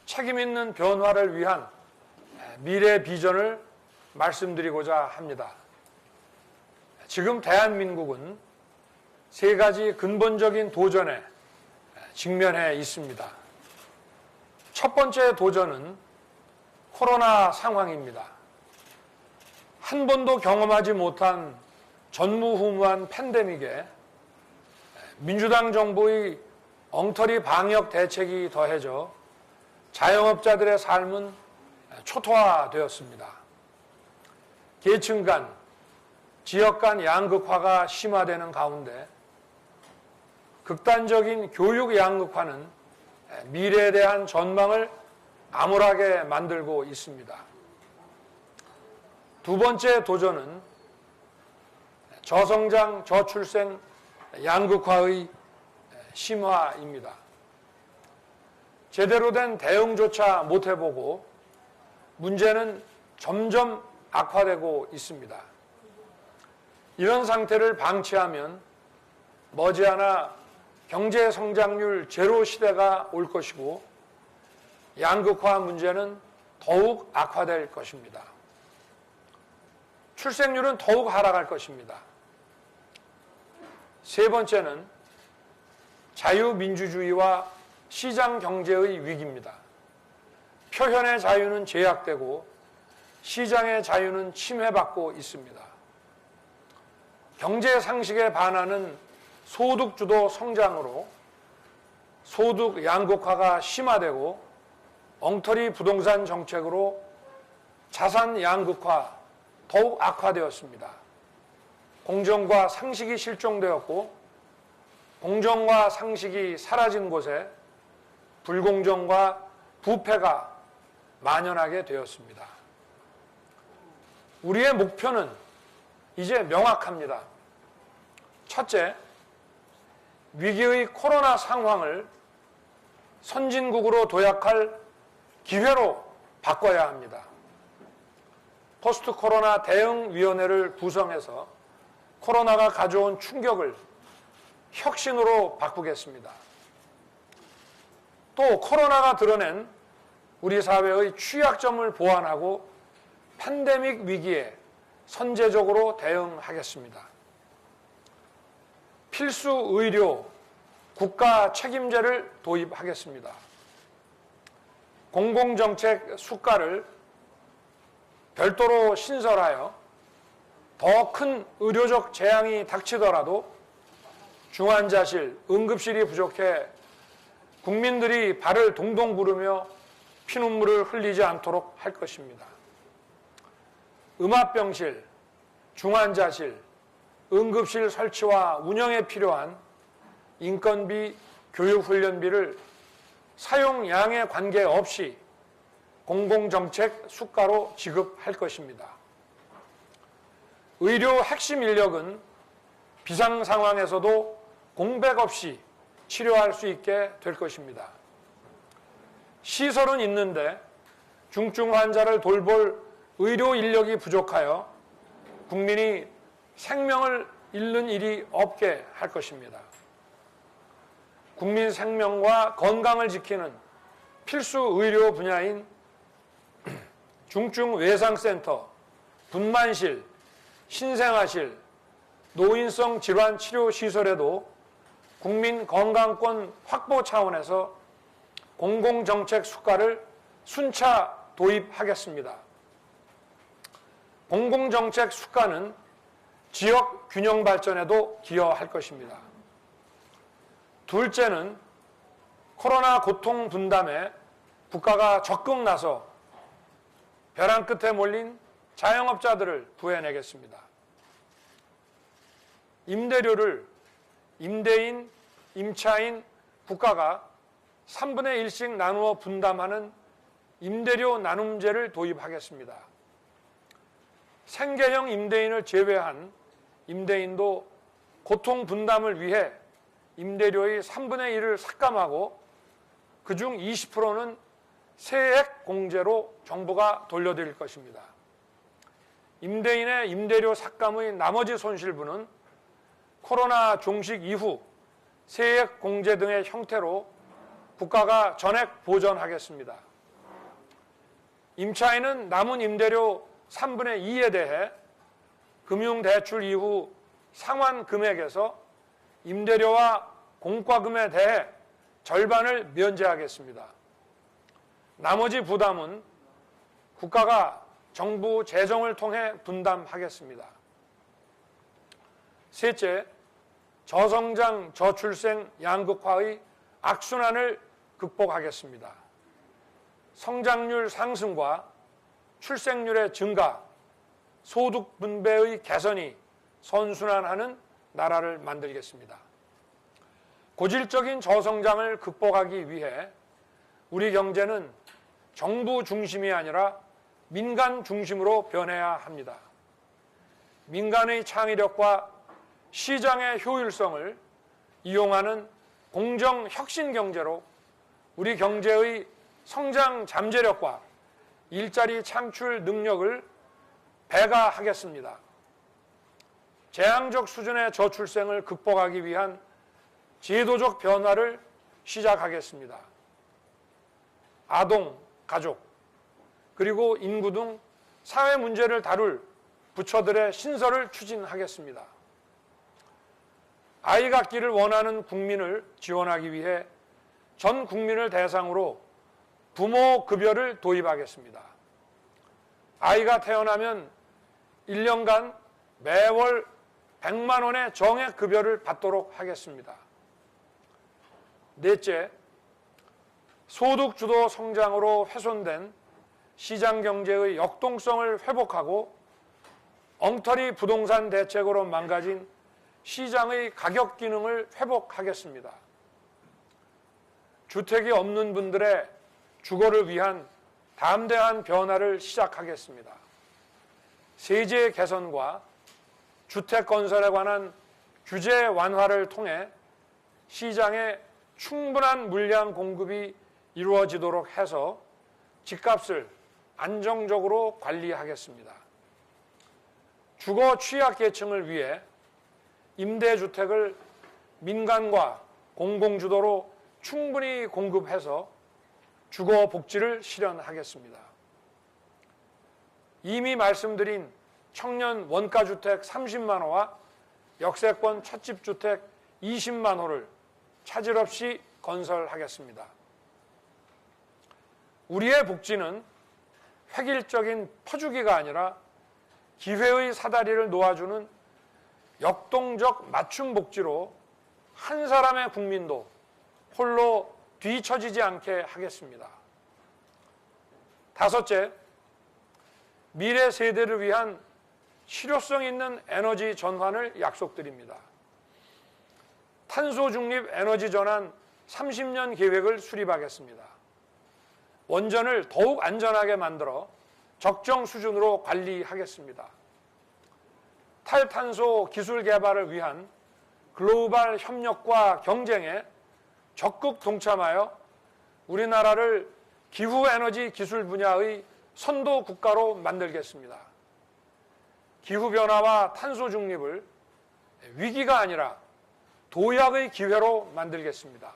책임 있는 변화를 위한 미래 비전을 말씀드리고자 합니다. 지금 대한민국은 세 가지 근본적인 도전에 직면해 있습니다. 첫 번째 도전은 코로나 상황입니다. 한 번도 경험하지 못한 전무후무한 팬데믹에 민주당 정부의 엉터리 방역 대책이 더해져 자영업자들의 삶은 초토화되었습니다. 계층 간, 지역 간 양극화가 심화되는 가운데 극단적인 교육 양극화는 미래에 대한 전망을 암울하게 만들고 있습니다. 두 번째 도전은 저성장, 저출생, 양극화의 심화입니다. 제대로 된 대응조차 못 해보고 문제는 점점 악화되고 있습니다. 이런 상태를 방치하면 머지않아 경제 성장률 제로 시대가 올 것이고 양극화 문제는 더욱 악화될 것입니다. 출생률은 더욱 하락할 것입니다. 세 번째는 자유민주주의와 시장 경제의 위기입니다. 표현의 자유는 제약되고 시장의 자유는 침해받고 있습니다. 경제 상식에 반하는 소득주도 성장으로 소득 양극화가 심화되고 엉터리 부동산 정책으로 자산 양극화 더욱 악화되었습니다. 공정과 상식이 실종되었고 공정과 상식이 사라진 곳에 불공정과 부패가 만연하게 되었습니다. 우리의 목표는 이제 명확합니다. 첫째, 위기의 코로나 상황을 선진국으로 도약할 기회로 바꿔야 합니다. 포스트 코로나 대응위원회를 구성해서 코로나가 가져온 충격을 혁신으로 바꾸겠습니다. 또 코로나가 드러낸 우리 사회의 취약점을 보완하고 팬데믹 위기에 선제적으로 대응하겠습니다. 필수 의료 국가 책임제를 도입하겠습니다. 공공정책 수가를 별도로 신설하여 더 큰 의료적 재앙이 닥치더라도 중환자실, 응급실이 부족해 국민들이 발을 동동 구르며 피눈물을 흘리지 않도록 할 것입니다. 음압병실, 중환자실, 응급실 설치와 운영에 필요한 인건비, 교육훈련비를 사용량에 관계없이 공공정책 수가로 지급할 것입니다. 의료 핵심 인력은 비상 상황에서도 공백 없이 치료할 수 있게 될 것입니다. 시설은 있는데 중증 환자를 돌볼 의료 인력이 부족하여 국민이 생명을 잃는 일이 없게 할 것입니다. 국민 생명과 건강을 지키는 필수 의료 분야인 중증 외상센터, 분만실, 신생아실, 노인성 질환 치료 시설에도 국민 건강권 확보 차원에서 공공정책 수가를 순차 도입하겠습니다. 공공정책 수가는 지역 균형 발전에도 기여할 것입니다. 둘째는 코로나 고통 분담에 국가가 적극 나서 벼랑 끝에 몰린 자영업자들을 구해내겠습니다. 임대료를 임대인, 임차인, 국가가 3분의 1씩 나누어 분담하는 임대료 나눔제를 도입하겠습니다. 생계형 임대인을 제외한 임대인도 고통 분담을 위해 임대료의 3분의 1을 삭감하고 그중 20%는 세액 공제로 정부가 돌려드릴 것입니다. 임대인의 임대료 삭감의 나머지 손실분은 코로나 종식 이후 세액 공제 등의 형태로 국가가 전액 보전하겠습니다. 임차인은 남은 임대료 3분의 2에 대해 금융대출 이후 상환 금액에서 임대료와 공과금에 대해 절반을 면제하겠습니다. 나머지 부담은 국가가 정부 재정을 통해 분담하겠습니다. 셋째, 저성장 저출생 양극화의 악순환을 극복하겠습니다. 성장률 상승과 출생률의 증가, 소득 분배의 개선이 선순환하는 나라를 만들겠습니다. 고질적인 저성장을 극복하기 위해 우리 경제는 정부 중심이 아니라 민간 중심으로 변해야 합니다. 민간의 창의력과 시장의 효율성을 이용하는 공정 혁신 경제로 우리 경제의 성장 잠재력과 일자리 창출 능력을 배가하겠습니다. 재앙적 수준의 저출생을 극복하기 위한 제도적 변화를 시작하겠습니다. 아동, 가족, 그리고 인구 등 사회 문제를 다룰 부처들의 신설을 추진하겠습니다. 아이 갖기를 원하는 국민을 지원하기 위해 전 국민을 대상으로 부모 급여를 도입하겠습니다. 아이가 태어나면 1년간 매월 100만 원의 정액 급여를 받도록 하겠습니다. 넷째, 소득 주도 성장으로 훼손된 시장 경제의 역동성을 회복하고 엉터리 부동산 대책으로 망가진 시장의 가격 기능을 회복하겠습니다. 주택이 없는 분들의 주거를 위한 담대한 변화를 시작하겠습니다. 세제 개선과 주택 건설에 관한 규제 완화를 통해 시장에 충분한 물량 공급이 이루어지도록 해서 집값을 안정적으로 관리하겠습니다. 주거 취약계층을 위해 임대주택을 민간과 공공주도로 충분히 공급해서 주거 복지를 실현하겠습니다. 이미 말씀드린 청년 원가주택 30만 호와 역세권 첫집주택 20만 호를 차질 없이 건설하겠습니다. 우리의 복지는 획일적인 퍼주기가 아니라 기회의 사다리를 놓아주는 역동적 맞춤 복지로 한 사람의 국민도 홀로 뒤처지지 않게 하겠습니다. 다섯째, 미래 세대를 위한 실효성 있는 에너지 전환을 약속드립니다. 탄소 중립 에너지 전환 30년 계획을 수립하겠습니다. 원전을 더욱 안전하게 만들어 적정 수준으로 관리하겠습니다. 탈탄소 기술 개발을 위한 글로벌 협력과 경쟁에 적극 동참하여 우리나라를 기후에너지 기술 분야의 선도 국가로 만들겠습니다. 기후변화와 탄소 중립을 위기가 아니라 도약의 기회로 만들겠습니다.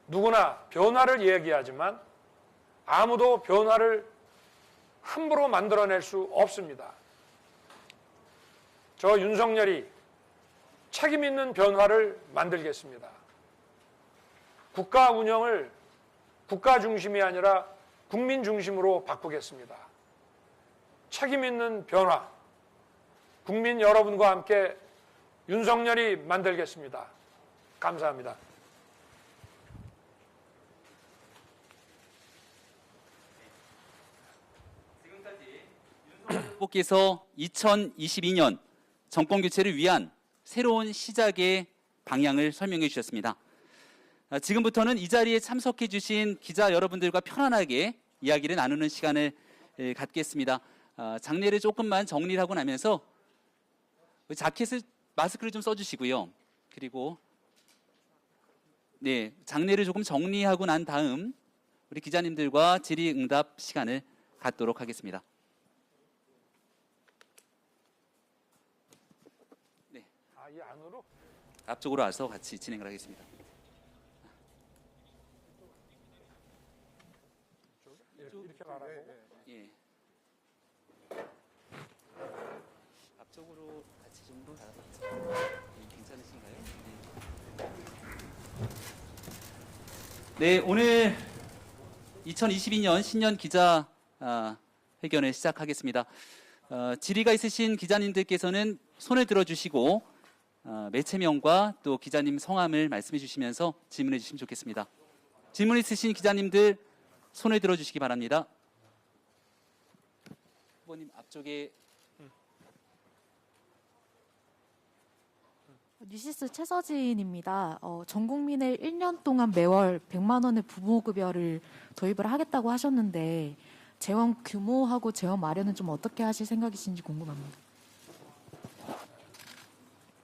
누구나 변화를 얘기하지만 아무도 변화를 함부로 만들어낼 수 없습니다. 저 윤석열이 책임 있는 변화를 만들겠습니다. 국가 운영을 국가 중심이 아니라 국민 중심으로 바꾸겠습니다. 책임 있는 변화, 국민 여러분과 함께 윤석열이 만들겠습니다. 감사합니다. 지금까지 윤석열 후보께서 2022년 정권 교체를 위한 새로운 시작의 방향을 설명해 주셨습니다. 지금부터는 이 자리에 참석해 주신 기자 여러분들과 편안하게 이야기를 나누는 시간을 갖겠습니다. 장례를 조금만 정리를 하고 나면서 자켓을 마스크를 좀 써주시고요. 그리고 장례를 조금 정리하고 난 다음 우리 기자님들과 질의응답 시간을 갖도록 하겠습니다. 이 안으로? 앞쪽으로 와서 같이 진행을 하겠습니다. 이렇게 말하고. 예. 앞쪽으로 같이 좀 나가보겠습니다. 괜찮으신가요? 네, 오늘 2022년 신년 기자 회견을 시작하겠습니다. 질의가 있으신 기자님들께서는 손을 들어주시고 매체명과 또 기자님 성함을 말씀해 주시면서 질문해 주시면 좋겠습니다. 질문 있으신 기자님들 손을 들어주시기 바랍니다. 후보님 앞쪽에 뉴시스 최서진입니다. 전 국민의 1년 동안 매월 100만 원의 부모급여를 도입을 하겠다고 하셨는데 재원 규모하고 재원 마련은 좀 어떻게 하실 생각이신지 궁금합니다.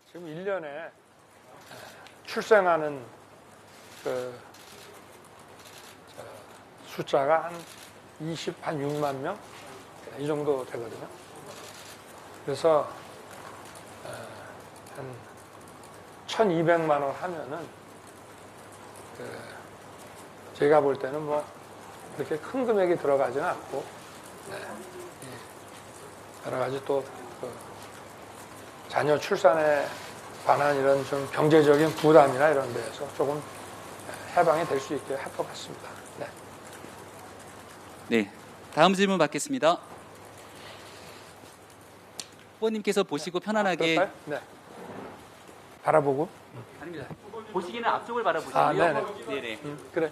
지금 1년에 출생하는 숫자가 한 6만 명? 이 정도 되거든요. 그래서 한 1,200만 원 하면은 제가 볼 때는 뭐 그렇게 큰 금액이 들어가지는 않고 여러 가지 또 자녀 출산에 관한 이런 좀 경제적인 부담이나 이런 데에서 조금 해방이 될 수 있게 할 것 같습니다. 네. 네, 다음 질문 받겠습니다. 후보님께서 보시고 편안하게 그럴까요? 네. 바라보고. 아닙니다. 보시기는 앞쪽을 바라보시고요. 네네. 그래.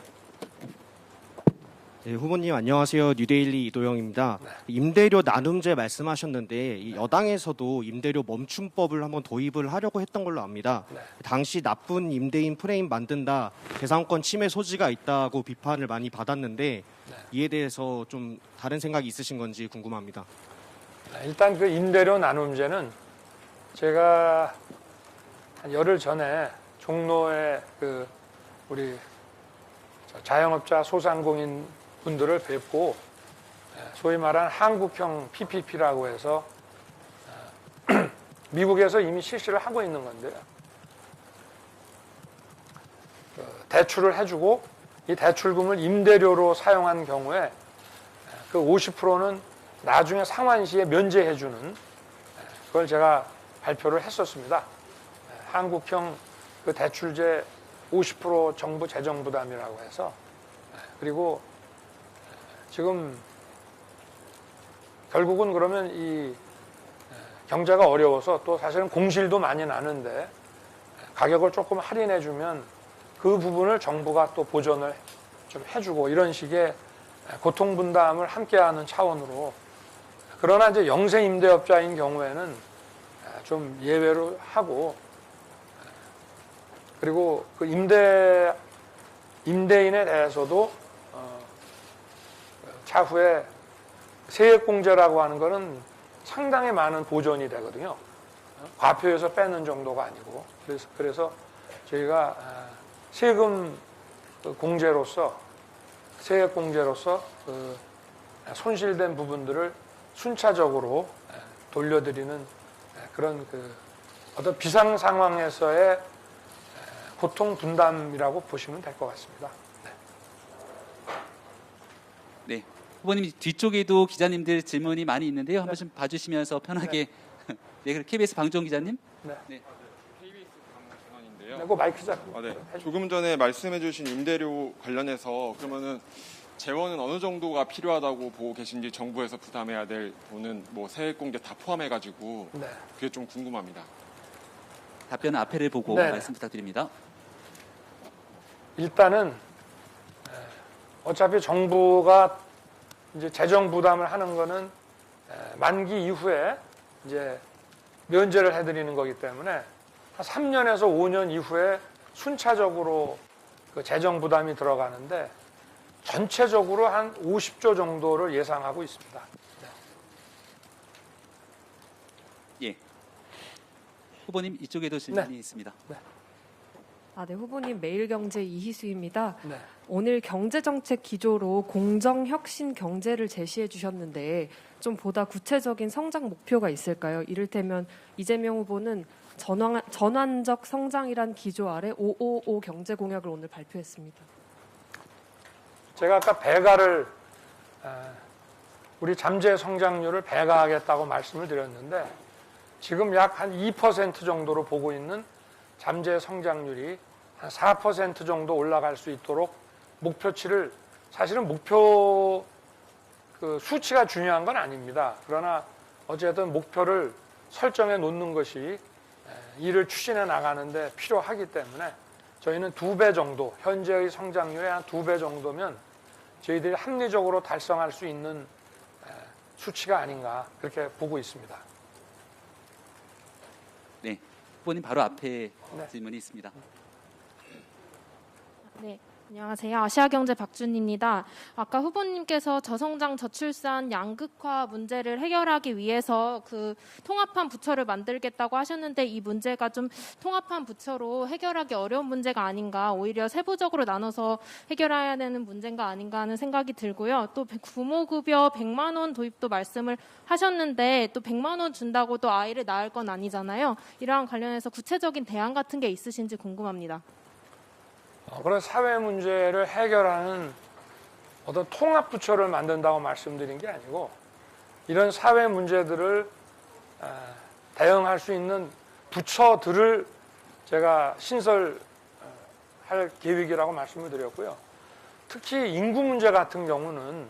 네, 후보님 안녕하세요. 뉴데일리 이도영입니다. 임대료 나눔제 말씀하셨는데 이 여당에서도 임대료 멈춤법을 한번 도입을 하려고 했던 걸로 압니다. 네. 당시 나쁜 임대인 프레임 만든다, 재산권 침해 소지가 있다고 비판을 많이 받았는데 이에 대해서 좀 다른 생각이 있으신 건지 궁금합니다. 일단 그 임대료 나눔제는 제가 한 열흘 전에 종로에 그 우리 자영업자 소상공인 분들을 뵙고 소위 말하는 한국형 PPP라고 해서 미국에서 이미 실시를 하고 있는 건데요. 대출을 해주고 이 대출금을 임대료로 사용한 경우에 그 50%는 나중에 상환시에 면제해주는 그걸 제가 발표를 했었습니다. 한국형 그 대출제 50% 정부 재정 부담이라고 해서 그리고 지금 결국은 그러면 이 경제가 어려워서 또 사실은 공실도 많이 나는데 가격을 조금 할인해주면 그 부분을 정부가 또 보전을 좀 해주고 이런 식의 고통 분담을 함께하는 차원으로 그러나 이제 영세 임대업자인 경우에는 좀 예외로 하고 그리고 그 임대인에 대해서도 차후에 세액공제라고 하는 거는 상당히 많은 보전이 되거든요. 과표에서 빼는 정도가 아니고 그래서 저희가 세금 공제로서 세액공제로서 그 손실된 부분들을 순차적으로 돌려드리는 그런 그 어떤 비상 상황에서의 고통 분담이라고 보시면 될 것 같습니다. 네, 후보님 뒤쪽에도 기자님들 질문이 많이 있는데요. 한번 좀 봐주시면서 편하게. 네, 그리고 KBS 방종 기자님. 네. 네. KBS 방송인데요. 네, 그 마이크 잡고. 네. 조금 전에 말씀해주신 임대료 관련해서 그러면은 재원은 어느 정도가 필요하다고 보고 계신지 정부에서 부담해야 될 돈은 뭐 세액공제 다 포함해가지고 네. 그게 좀 궁금합니다. 답변은 앞에를 보고 네. 말씀 부탁드립니다. 일단은 어차피 정부가 이제 재정 부담을 하는 거는 만기 이후에 이제 면제를 해드리는 거기 때문에 한 3년에서 5년 이후에 순차적으로 그 재정 부담이 들어가는데 전체적으로 한 50조 정도를 예상하고 있습니다. 예. 후보님 이쪽에도 질문이 있습니다. 네, 후보님 매일경제 이희수입니다. 네. 오늘 경제정책 기조로 공정혁신 경제를 제시해 주셨는데 좀 보다 구체적인 성장 목표가 있을까요? 이를테면 이재명 후보는 전환적 성장이란 기조 아래 555 경제 공약을 오늘 발표했습니다. 제가 아까 배가를 우리 잠재 성장률을 배가하겠다고 말씀을 드렸는데 지금 약 한 2% 정도로 보고 있는 잠재 성장률이 한 4% 정도 올라갈 수 있도록 목표치를, 사실은 목표 그 수치가 중요한 건 아닙니다. 그러나 어쨌든 목표를 설정해 놓는 것이 이를 추진해 나가는데 필요하기 때문에 저희는 2배 정도, 현재의 성장률의 한 2배 정도면 저희들이 합리적으로 달성할 수 있는 수치가 아닌가 그렇게 보고 있습니다. 네, 후보님 바로 앞에 네. 질문이 있습니다. 네, 안녕하세요. 아시아경제 박준입니다. 아까 후보님께서 저성장 저출산 양극화 문제를 해결하기 위해서 그 통합한 부처를 만들겠다고 하셨는데 이 문제가 좀 통합한 부처로 해결하기 어려운 문제가 아닌가, 오히려 세부적으로 나눠서 해결해야 되는 문제가 아닌가 하는 생각이 들고요. 또 부모급여 100만 원 도입도 말씀을 하셨는데 또 100만 원 준다고 또 아이를 낳을 건 아니잖아요. 이랑 관련해서 구체적인 대안 같은 게 있으신지 궁금합니다. 그런 사회 문제를 해결하는 어떤 통합 부처를 만든다고 말씀드린 게 아니고 이런 사회 문제들을 대응할 수 있는 부처들을 제가 신설할 계획이라고 말씀을 드렸고요. 특히 인구 문제 같은 경우는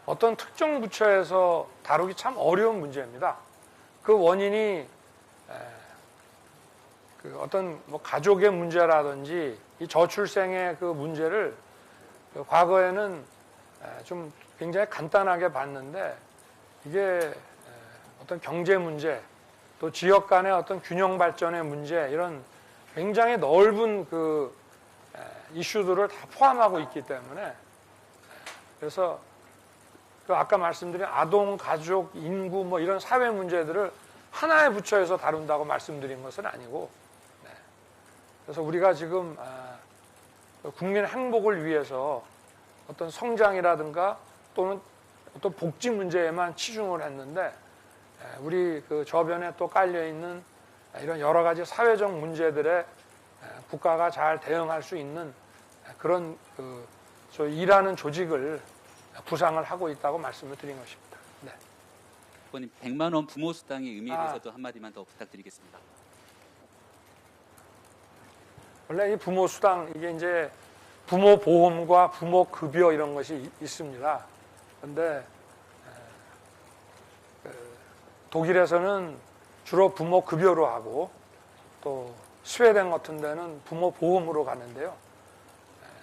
어떤 특정 부처에서 다루기 참 어려운 문제입니다. 그 원인이 그 어떤 뭐 가족의 문제라든지 이 저출생의 그 문제를 과거에는 좀 굉장히 간단하게 봤는데 이게 어떤 경제 문제 또 지역 간의 어떤 균형 발전의 문제 이런 굉장히 넓은 그 이슈들을 다 포함하고 있기 때문에 그래서 그 아까 말씀드린 아동, 가족, 인구 뭐 이런 사회 문제들을 하나의 부처에서 다룬다고 말씀드린 것은 아니고 그래서 우리가 지금 국민 행복을 위해서 어떤 성장이라든가 또는 어떤 복지 문제에만 치중을 했는데 우리 그 저변에 또 깔려 있는 이런 여러 가지 사회적 문제들에 국가가 잘 대응할 수 있는 그런 그 일하는 조직을 구상을 하고 있다고 말씀을 드린 것입니다. 네. 후보님 100만 원 부모 수당의 의미에 대해서도 한마디만 더 부탁드리겠습니다. 원래 이 부모 수당 이게 이제 부모 보험과 부모 급여 이런 것이 있습니다. 그런데 독일에서는 주로 부모 급여로 하고 또 스웨덴 같은 데는 부모 보험으로 가는데요.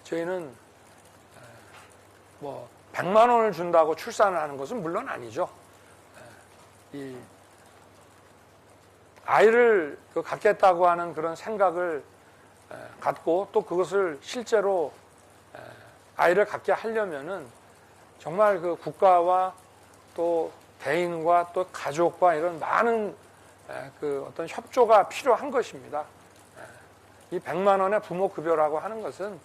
저희는 뭐 100만 원을 준다고 출산을 하는 것은 물론 아니죠. 이 아이를 갖겠다고 하는 그런 생각을 갖고 또 그것을 실제로 아이를 갖게 하려면은 정말 그 국가와 또 개인과 또 가족과 이런 많은 그 어떤 협조가 필요한 것입니다. 이 100만 원의 부모 급여라고 하는 것은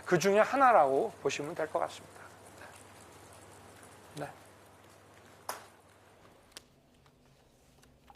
그 중에 하나라고 보시면 될 것 같습니다. 네.